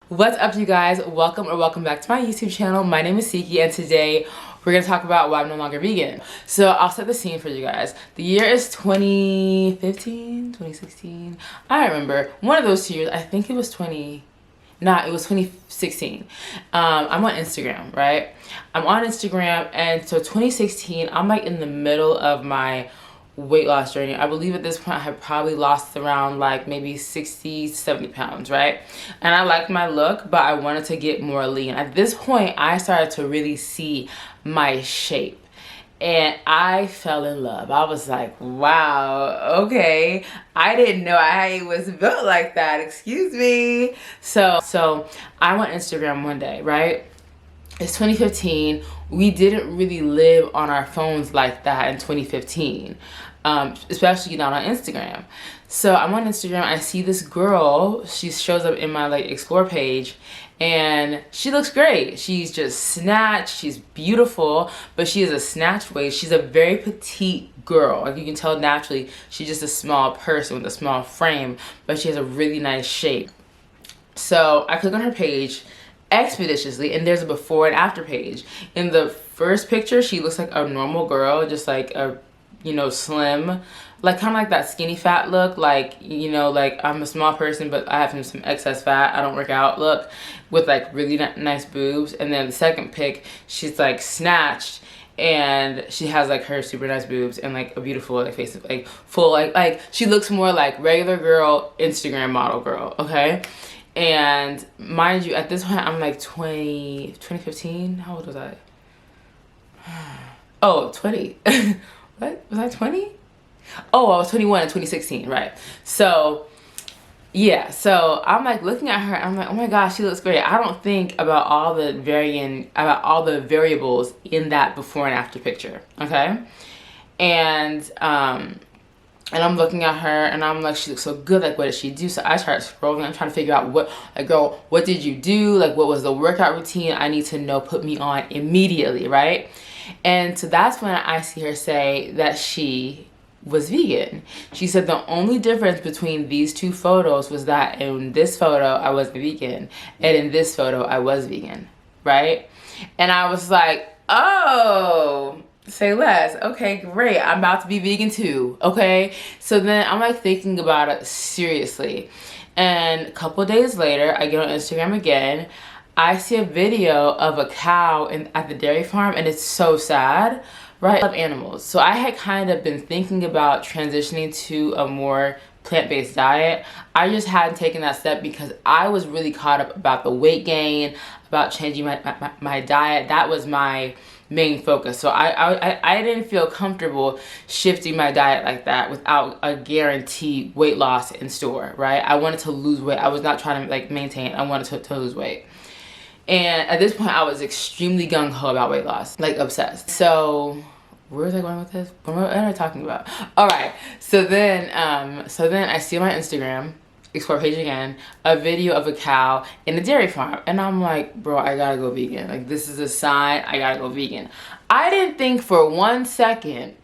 What's up, you guys? Welcome back to my YouTube channel. My name is Siki, and today we're gonna talk about why I'm no longer vegan. So I'll set the scene for you guys. The year is 2015, 2016. I don't remember. One of those 2 years. I think it was it was 2016. I'm on Instagram, right? I'm on Instagram, and so 2016, I'm like in the middle of my weight loss journey. I believe at this point I have probably lost around like maybe 60, 70 pounds, right? And I like my look, but I wanted to get more lean. At this point, I started to really see my shape. And I fell in love. I was like, wow, okay. I didn't know I was built like that, excuse me. So I'm on Instagram one day, right? It's 2015. We didn't really live on our phones like that in 2015, especially not on Instagram. So I'm on Instagram. I see this girl. She shows up in my like explore page, and she looks great. She's just snatched. She's beautiful, but she is a snatched waist. She's a very petite girl. Like you can tell naturally, she's just a small person with a small frame, but she has a really nice shape. So I click on her page expeditiously, and there's a before and after page. In the first picture, she looks like a normal girl, just like a, slim, like kind of like that skinny fat look, like, like I'm a small person, but I have some excess fat, I don't work out look, with like really nice boobs. And then the second pic, she's like snatched, and she has like her super nice boobs and like a beautiful like face, like full, like she looks more like regular girl, Instagram model girl, okay? And mind you, at this point, I'm like 2015? How old was I? Oh, 20. What? Was I 20? Oh, I was 21 in 2016, right? So, yeah. So, I'm like looking at her, and I'm like, oh my gosh, she looks great. I don't think about all the variables in that before and after picture, okay? And I'm looking at her, and I'm like, she looks so good. Like, what did she do? So I start scrolling. I'm trying to figure out girl, what did you do? Like, what was the workout routine? I need to know, put me on immediately, right? And so that's when I see her say that she was vegan. She said the only difference between these two photos was that in this photo, I wasn't vegan, and in this photo, I was vegan, right? And I was like, oh, say less. Okay, great. I'm about to be vegan too. Okay. So then I'm like thinking about it seriously. And a couple days later, I get on Instagram again. I see a video of a cow at the dairy farm, and it's so sad, right? I love animals. So I had kind of been thinking about transitioning to a more plant-based diet. I just hadn't taken that step because I was really caught up about the weight gain, about changing my diet. That was my main focus. So I didn't feel comfortable shifting my diet like that without a guaranteed weight loss in store, right? I wanted to lose weight. I was not trying to like maintain. I wanted to lose weight. And at this point, I was extremely gung-ho about weight loss, like obsessed. So where was I going with this? What am I talking about? All right. So then I see on my Instagram explore page again a video of a cow in a dairy farm, and I'm like, bro, I gotta go vegan. Like, this is a sign. I gotta go vegan. I didn't think for 1 second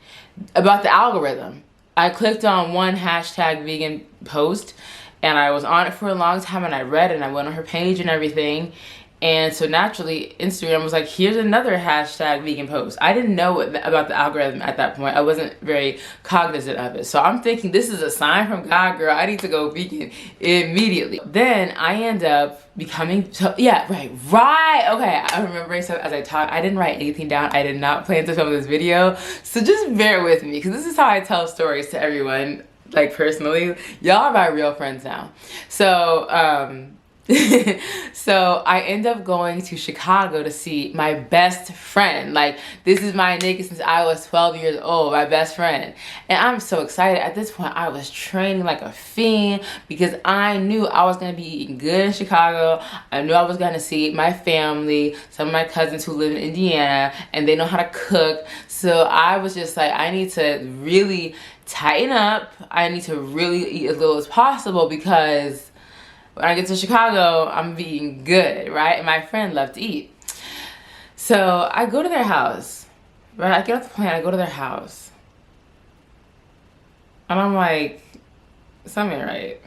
about the algorithm. I clicked on one #vegan post, and I was on it for a long time, and I read it, and I went on her page and everything. And so naturally, Instagram was like, here's another #vegan post. I didn't know about the algorithm at that point. I wasn't very cognizant of it. So I'm thinking, this is a sign from God, girl. I need to go vegan immediately. Then I end up becoming, okay. I remember as I talk, I didn't write anything down. I did not plan to film this video. So just bear with me, because this is how I tell stories to everyone, like personally. Y'all are my real friends now. So, so I end up going to Chicago to see my best friend. Like, this is my nigga since I was 12 years old, my best friend. And I'm so excited. At this point, I was training like a fiend because I knew I was going to be eating good in Chicago. I knew I was going to see my family, some of my cousins who live in Indiana, and they know how to cook. So I was just like, I need to really tighten up. I need to really eat as little as possible, because when I get to Chicago, I'm being good, right? And my friend loved to eat. So I go to their house, right? I get off the plane, I go to their house. And I'm like, something right.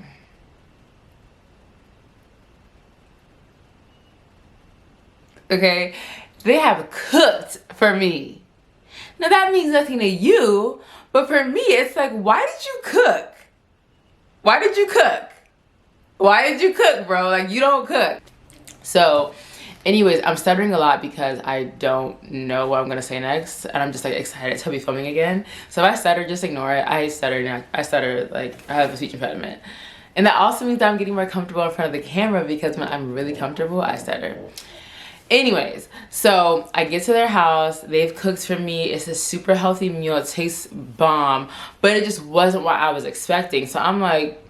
okay? They have cooked for me. Now that means nothing to you, but for me, it's like, why did you cook? Why did you cook? Why did you cook, bro? Like, you don't cook. So, anyways, I'm stuttering a lot because I don't know what I'm gonna say next, and I'm just like excited to be filming again. So if I stutter, just ignore it. I stutter like I have a speech impediment. And that also means that I'm getting more comfortable in front of the camera, because when I'm really comfortable, I stutter. Anyways, so I get to their house. They've cooked for me. It's a super healthy meal. It tastes bomb, but it just wasn't what I was expecting. So I'm like,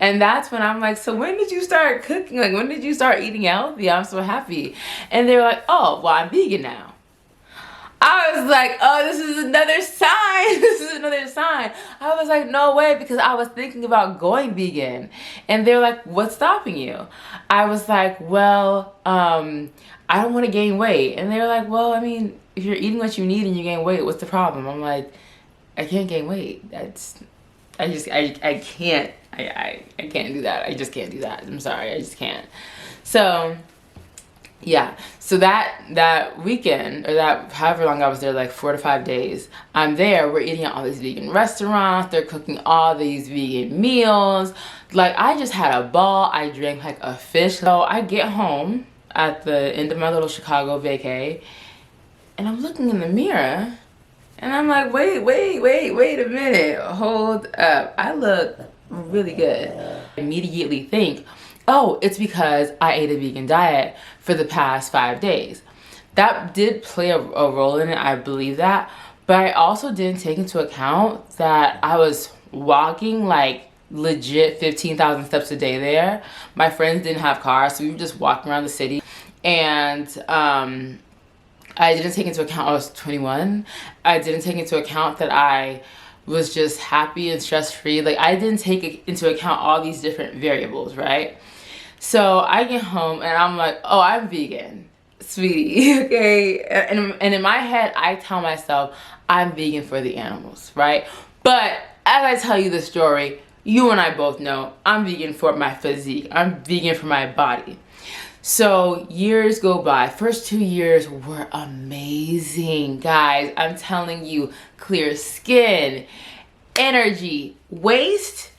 and that's when I'm like, so when did you start cooking? Like, when did you start eating healthy? I'm so happy. And they were like, oh, well, I'm vegan now. I was like, oh, this is another sign. This is another sign. I was like, no way, because I was thinking about going vegan. And they're like, what's stopping you? I was like, well, I don't want to gain weight. And they were like, well, I mean, if you're eating what you need and you gain weight, what's the problem? I'm like, I can't gain weight. I can't do that. I just can't do that. I'm sorry, I just can't. So yeah, so that weekend, or that however long I was there, like 4 to 5 days, I'm there, we're eating at all these vegan restaurants, they're cooking all these vegan meals. Like, I just had a ball. I drank like a fish. So I get home at the end of my little Chicago vacay, and I'm looking in the mirror, and I'm like, wait a minute, hold up, I look really good. I immediately think, oh, it's because I ate a vegan diet for the past 5 days. That did play a role in it, I believe that, but I also didn't take into account that I was walking like legit 15,000 steps a day there. My friends didn't have cars, so we were just walking around the city, and I didn't take into account I was 21. I didn't take into account that I was just happy and stress-free. Like, I didn't take into account all these different variables, right? So I get home and I'm like, oh, I'm vegan, sweetie, okay? And in my head, I tell myself I'm vegan for the animals, right? But as I tell you the story, you and I both know I'm vegan for my physique. I'm vegan for my body. So years go by. First 2 years were amazing, guys. I'm telling you, clear skin, energy, waist,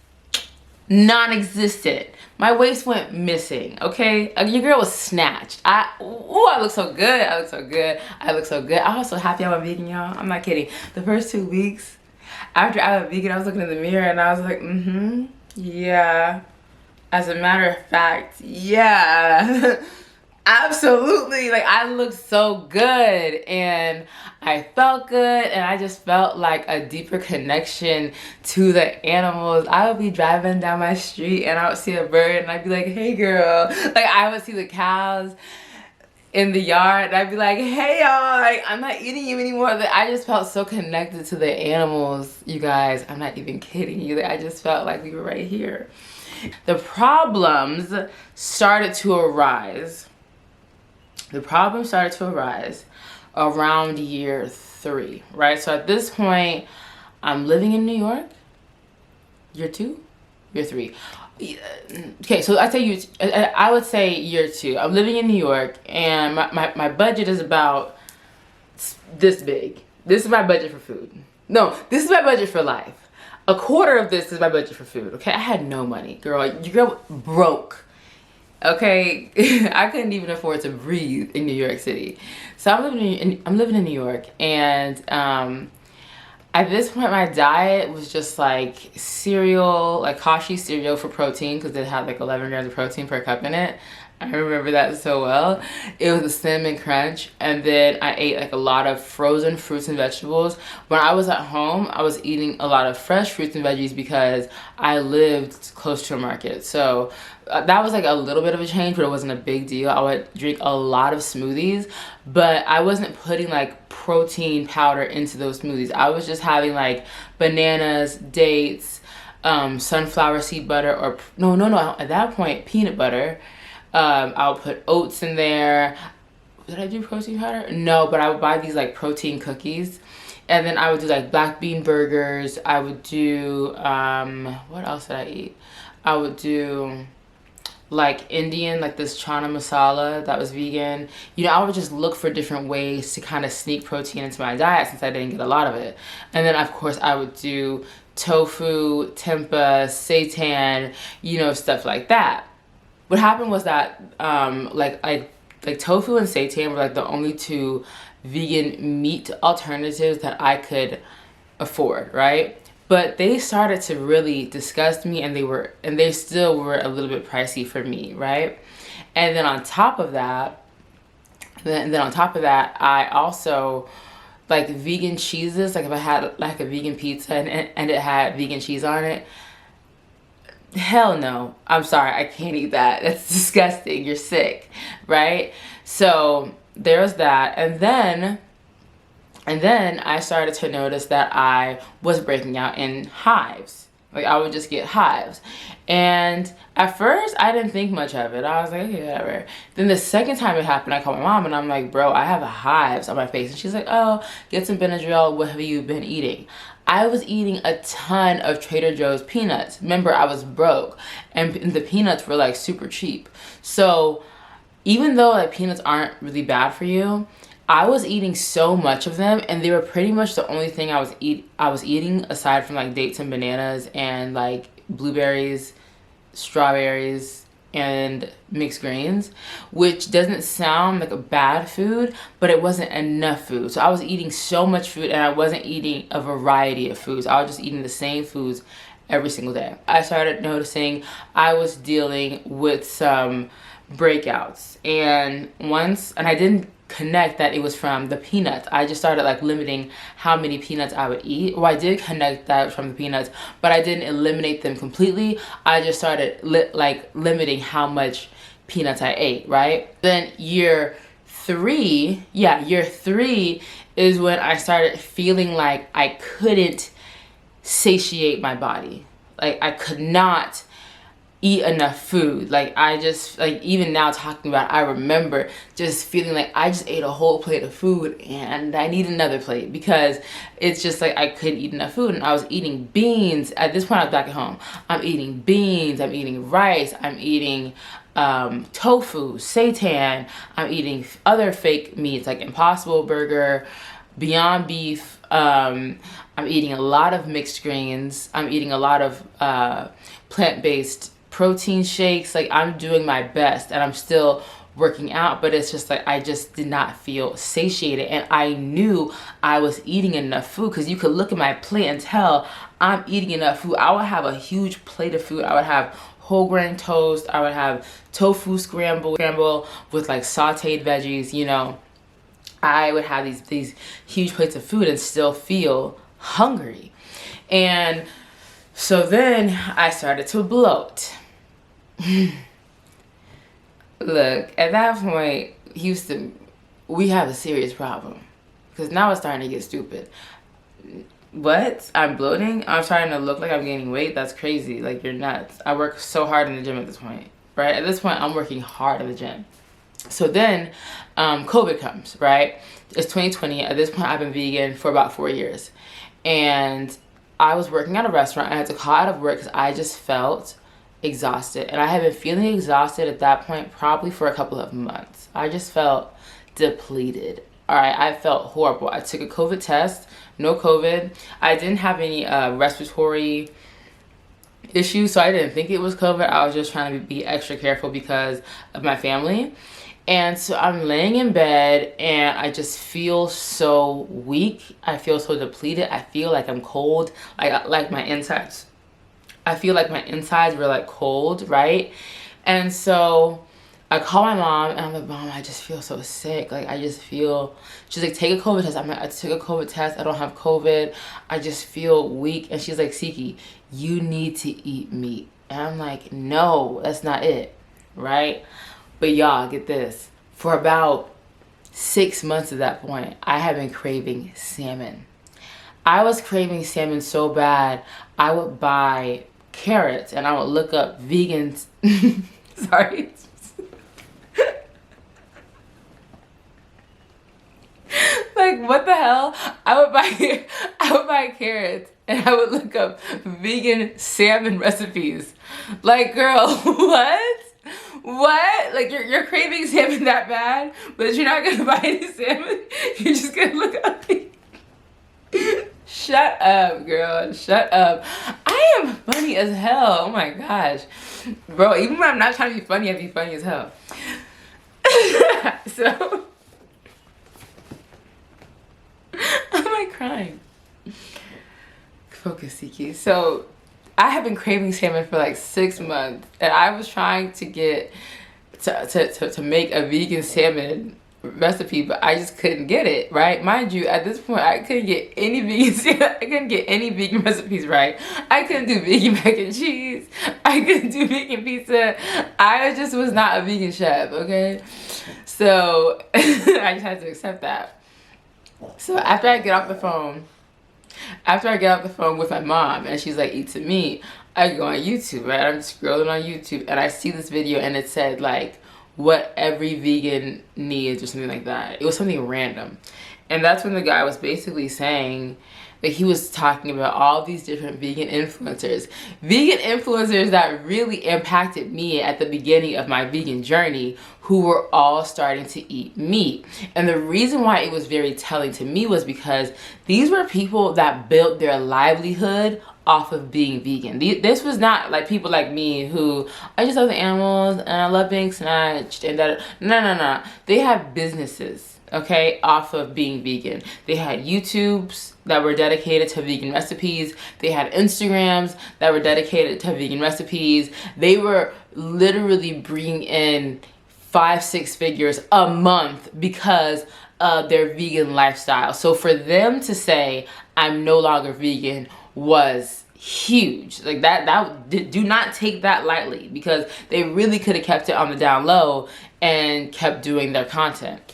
non-existent. My waist went missing, okay? Your girl was snatched. I look so good. I look so good. I look so good. I was so happy I was vegan, y'all. I'm not kidding. The first 2 weeks after I was vegan, I was looking in the mirror and I was like, yeah. As a matter of fact, yeah, absolutely. Like, I looked so good and I felt good, and I just felt like a deeper connection to the animals. I would be driving down my street and I would see a bird and I'd be like, hey girl. Like, I would see the cows in the yard and I'd be like, hey y'all, like, I'm not eating you anymore. Like, I just felt so connected to the animals, you guys. I'm not even kidding you. Like, I just felt like we were right here. The problems started to arise. The problems started to arise around year 3, right? So at this point, I'm living in New York. Year 2? Year 3. Okay, so I would say year 2. I'm living in New York, and my budget is about this big. This is my budget for food. No, this is my budget for life. A quarter of this is my budget for food, okay? I had no money, girl. Your girl broke, okay? I couldn't even afford to breathe in New York City. So I'm living in New York, and at this point, my diet was just like cereal, like Kashi cereal for protein, because it had like 11 grams of protein per cup in it. I remember that so well. It was a cinnamon crunch, and then I ate like a lot of frozen fruits and vegetables. When I was at home, I was eating a lot of fresh fruits and veggies because I lived close to a market. So that was like a little bit of a change, but it wasn't a big deal. I would drink a lot of smoothies, but I wasn't putting like protein powder into those smoothies. I was just having like bananas, dates, sunflower seed butter, or no, at that point, peanut butter. I'll put oats in there. Did I do protein powder? No, but I would buy these like protein cookies, and then I would do like black bean burgers. I would do what else did I eat? I would do like Indian, like this chana masala that was vegan. You know, I would just look for different ways to kind of sneak protein into my diet since I didn't get a lot of it. And then of course I would do tofu, tempeh, seitan, you know, stuff like that. What happened was that like tofu and seitan were like the only two vegan meat alternatives that I could afford, right? But they started to really disgust me, and they still were a little bit pricey for me, right? And then on top of that, I also like vegan cheeses. Like if I had like a vegan pizza and it had vegan cheese on it, hell no. I'm sorry, I can't eat that. That's disgusting. You're sick, right? So there's that. And then I started to notice that I was breaking out in hives. Like I would just get hives. And at first I didn't think much of it. I was like, okay, whatever. Then the second time it happened, I called my mom and I'm like, bro, I have hives on my face. And she's like, oh, get some Benadryl. What have you been eating? I was eating a ton of Trader Joe's peanuts. Remember, I was broke and the peanuts were like super cheap. So even though like peanuts aren't really bad for you, I was eating so much of them, and they were pretty much the only thing I was eating aside from like dates and bananas and like blueberries, strawberries, and mixed greens, which doesn't sound like a bad food, but it wasn't enough food. So I was eating so much food and I wasn't eating a variety of foods. I was just eating the same foods every single day. I started noticing I was dealing with some breakouts, and I didn't connect that it was from the peanuts. I just started like limiting how many peanuts I would eat. Well, I did connect that from the peanuts, but I didn't eliminate them completely. I just started limiting how much peanuts I ate, right? Then year three is when I started feeling like I couldn't satiate my body. Like I could not eat enough food. Like I just, like even now talking about it, I remember just feeling like I just ate a whole plate of food and I need another plate, because it's just like I couldn't eat enough food. And I was eating beans. At this point I was back at home. I'm eating beans, I'm eating rice, I'm eating tofu, seitan, I'm eating other fake meats like Impossible Burger, Beyond Beef. I'm eating a lot of mixed greens. I'm eating a lot of plant-based protein shakes. Like I'm doing my best and I'm still working out, but it's just like I just did not feel satiated. And I knew I was eating enough food, because you could look at my plate and tell I'm eating enough food. I would have a huge plate of food. I would have whole grain toast. I would have tofu scramble with like sauteed veggies, you know. I would have these huge plates of food and still feel hungry. And so then I started to bloat. Look, at that point, Houston, we have a serious problem, because now it's starting to get stupid. What? I'm bloating? I'm starting to look like I'm gaining weight? That's crazy. Like, you're nuts. I work so hard in the gym at this point, right? At this point, I'm working hard in the gym. So then COVID comes, right? It's 2020. At this point, I've been vegan for about 4 years. And I was working at a restaurant. I had to call out of work because I just felt exhausted. And I had been feeling exhausted at that point probably for a couple of months. I just felt depleted. All right, I felt horrible. I took a COVID test, no COVID. I didn't have any respiratory issues, so I didn't think it was COVID. I was just trying to be extra careful because of my family. And so I'm laying in bed and I just feel so weak. I feel so depleted. I feel like I'm cold, like my insides. I feel like my insides were like cold, right? And so I call my mom and I'm like, Mom, I just feel so sick. Like I just feel, she's like, take a COVID test. I'm like, I took a COVID test. I don't have COVID. I just feel weak. And she's like, Siki, you need to eat meat. And I'm like, no, that's not it, right? But y'all, get this. For about 6 months at that point, I had been craving salmon. I was craving salmon so bad, I would buy carrots and I would look up vegans. Sorry. Like, what the hell? I would buy carrots and I would look up vegan salmon recipes. Like, girl, what? What? Like you're craving salmon that bad, but you're not gonna buy any salmon? You're just gonna look ugly? Shut up, girl. Shut up. I am funny as hell. Oh my gosh. Bro, even when I'm not trying to be funny, I be funny as hell. So I'm like crying. Focus, Siki. So I have been craving salmon for like 6 months, and I was trying to get to make a vegan salmon recipe, but I just couldn't get it right. Mind you, at this point I couldn't get any vegan I couldn't get any vegan recipes right. I couldn't do vegan mac and cheese. I couldn't do vegan pizza. I just was not a vegan chef, okay? So I just had to accept that. So after I get off the phone with my mom and she's like, eat some meat, I go on YouTube, right? I'm scrolling on YouTube and I see this video and it said like what every vegan needs or something like that. It was something random. And that's when the guy was basically saying that he was talking about all these different vegan influencers that really impacted me at the beginning of my vegan journey, who were all starting to eat meat. And the reason why it was very telling to me was because these were people that built their livelihood off of being vegan. This was not like people like me who, I just love the animals and I love being snatched and that. No. They have businesses, okay, off of being vegan. They had YouTubes that were dedicated to vegan recipes. They had Instagrams that were dedicated to vegan recipes. They were literally bringing in 5-6 figures a month because of their vegan lifestyle. So for them to say, I'm no longer vegan, was huge. Like that do not take that lightly, because they really could have kept it on the down low and kept doing their content,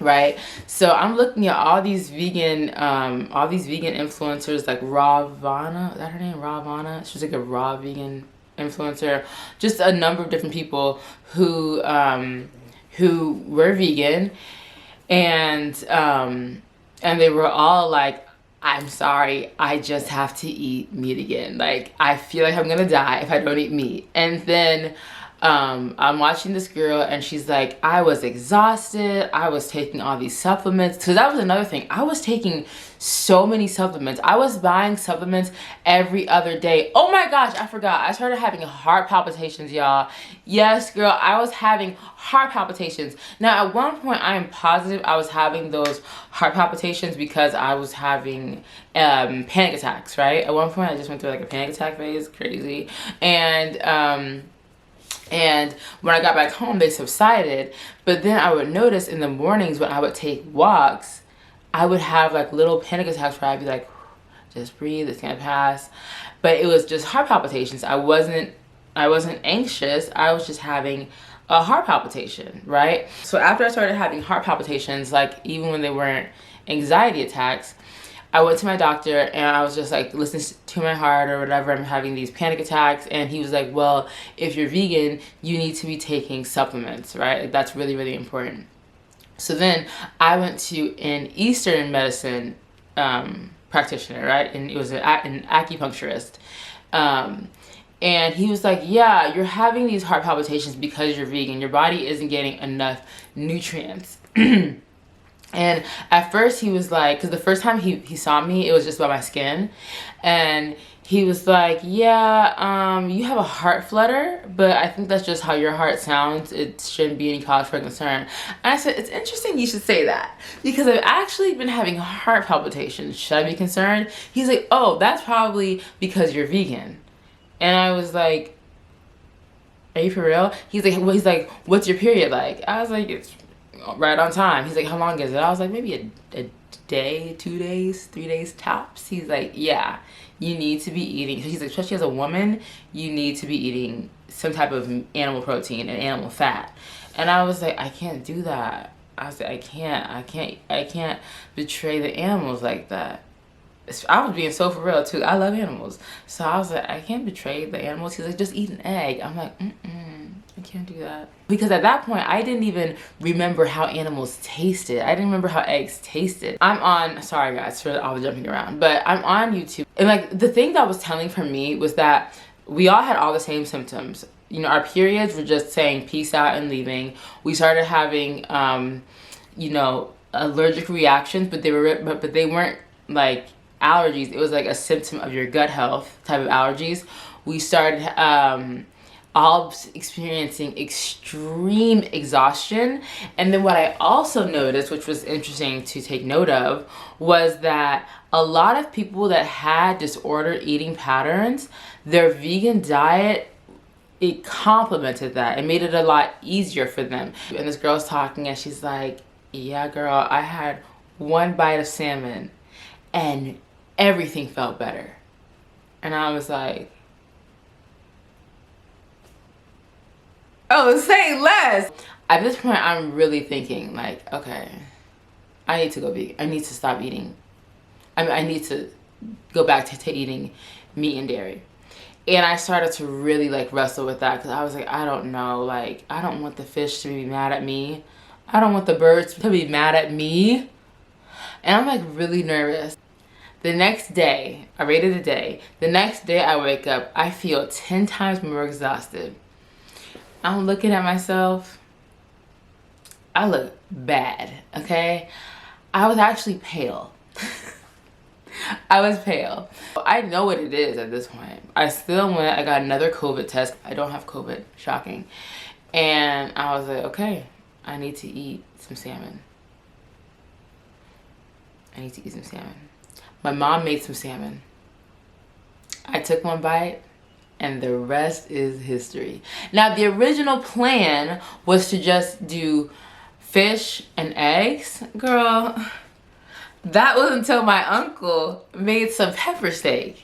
right? So I'm looking at all these vegan influencers like Ravana. Is that her name? Ravana? She's like a raw vegan influencer. Just a number of different people who were vegan, and they were all like, I'm sorry, I just have to eat meat again. Like, I feel like I'm gonna die if I don't eat meat. And then I'm watching this girl and she's like, I was exhausted. I was taking all these supplements. So that was another thing. I was taking so many supplements. I was buying supplements every other day. Oh my gosh, I forgot. I started having heart palpitations, y'all. Yes, girl, I was having heart palpitations. Now, at one point, I am positive I was having those heart palpitations because I was having panic attacks, right? At one point, I just went through like a panic attack phase, crazy. And when I got back home, they subsided. But then I would notice in the mornings when I would take walks, I would have like little panic attacks where I'd be like, just breathe, it's gonna pass. But it was just heart palpitations. I wasn't anxious. I was just having a heart palpitation, right? So after I started having heart palpitations, like even when they weren't anxiety attacks, I went to my doctor and I was just like, listen to my heart or whatever, I'm having these panic attacks. And he was like, well, if you're vegan, you need to be taking supplements, right? Like, that's really, really important. So then I went to an Eastern medicine practitioner, right? And it was an acupuncturist. And he was like, yeah, you're having these heart palpitations because you're vegan. Your body isn't getting enough nutrients. And at first he was like, because the first time he saw me, it was just about my skin. And he was like, yeah, you have a heart flutter, but I think that's just how your heart sounds. It shouldn't be any cause for concern. And I said, it's interesting you should say that, because I've actually been having heart palpitations. Should I be concerned? He's like, oh, that's probably because you're vegan. And I was like, are you for real? He's like, what's your period like? I was like, it's right on time. He's like, how long is it? I was like, maybe a day, 2 days, 3 days tops. He's like, yeah, you need to be eating. He's like, especially as a woman, you need to be eating some type of animal protein and animal fat. And I was like, I can't do that. I was like, I can't betray the animals like that. I was being so for real too. I love animals. So I was like, I can't betray the animals. He's like, just eat an egg. I'm like, I can't do that. Because at that point, I didn't even remember how animals tasted. I didn't remember how eggs tasted. Sorry guys for all the jumping around, but I'm on YouTube. And like, the thing that was telling for me was that we all had all the same symptoms. you know, our periods were just saying peace out and leaving. We started having, you know, allergic reactions, but they weren't like allergies. It was like a symptom of your gut health type of allergies. We started all experiencing extreme exhaustion. And then what I also noticed, which was interesting to take note of, was that a lot of people that had disordered eating patterns, their vegan diet, it complemented that. It made it a lot easier for them. And this girl's talking and she's like, yeah, girl, I had one bite of salmon and everything felt better. And I was like, oh, say less. At this point, I'm really thinking like, okay, I need to go vegan. I need to stop eating. I need to go back to eating meat and dairy. And I started to really like wrestle with that because I was like, I don't know, like, I don't want the fish to be mad at me. I don't want the birds to be mad at me. And I'm like really nervous. The next day, I rated a day. The next day I wake up, I feel 10 times more exhausted. I'm looking at myself. I look bad, okay? I was actually pale. I was pale. I know what it is at this point. I got another COVID test. I don't have COVID, shocking. And I was like, okay, I need to eat some salmon. I need to eat some salmon. My mom made some salmon. I took one bite and the rest is history. Now, the original plan was to just do fish and eggs. Girl, that was until my uncle made some pepper steak.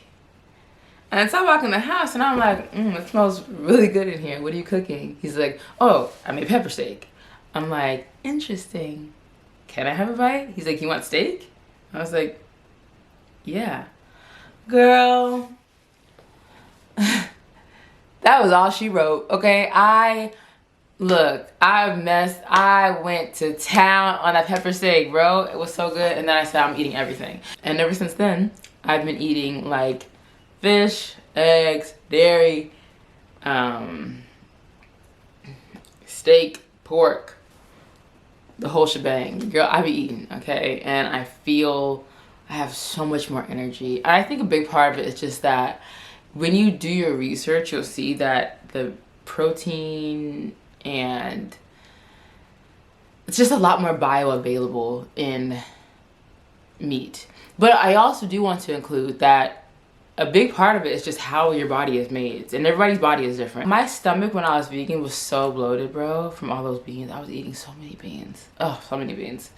And so I walk in the house and I'm like, it smells really good in here. What are you cooking? He's like, oh, I made pepper steak. I'm like, interesting. Can I have a bite? He's like, you want steak? I was like, yeah. Girl, that was all she wrote, okay? I went to town on that pepper steak, bro. It was so good. And then I said, I'm eating everything. And ever since then, I've been eating like fish, eggs, dairy, steak, pork, the whole shebang. Girl, I be eating, okay? And I feel I have so much more energy. And I think a big part of it is just that when you do your research, you'll see that the protein and it's just a lot more bioavailable in meat. But I also do want to include that a big part of it is just how your body is made, and everybody's body is different. My stomach when I was vegan was so bloated, bro, from all those beans. I was eating so many beans. Oh, so many beans.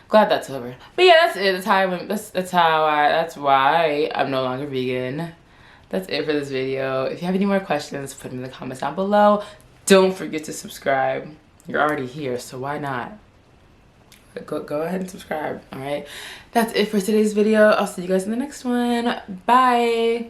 Glad that's over. But yeah, that's it. That's why I'm no longer vegan. That's it for this video. If you have any more questions, put them in the comments down below. Don't forget to subscribe. You're already here, so why not? Go ahead and subscribe, all right? That's it for today's video. I'll see you guys in the next one. Bye.